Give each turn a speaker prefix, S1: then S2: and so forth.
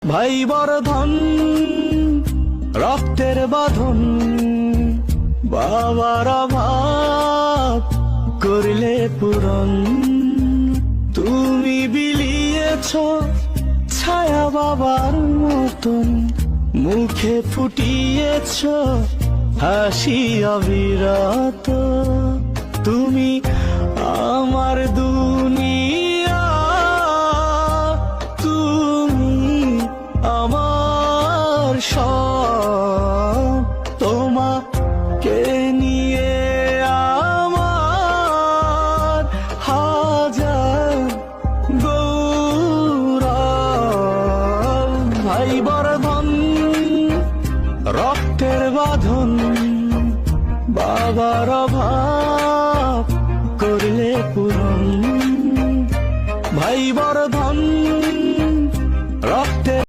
S1: ভাই বর্ধন রক্তের বাঁধন, বাবার অভাব করলে পূরণ। তুমি বিলিয়েছ ছায়া বাবার মতন, মুখে ফুটিয়েছ হাসি অবিরত। তুমি আমার দুনিয়া, তুমি আমার সব। তোমাকে নিয়ে আমার হাজার গৌরব। ভাই বর্ধন রক্তের বাঁধন, বাবার অভাব করলে পূরণ। ভাই বর্ধন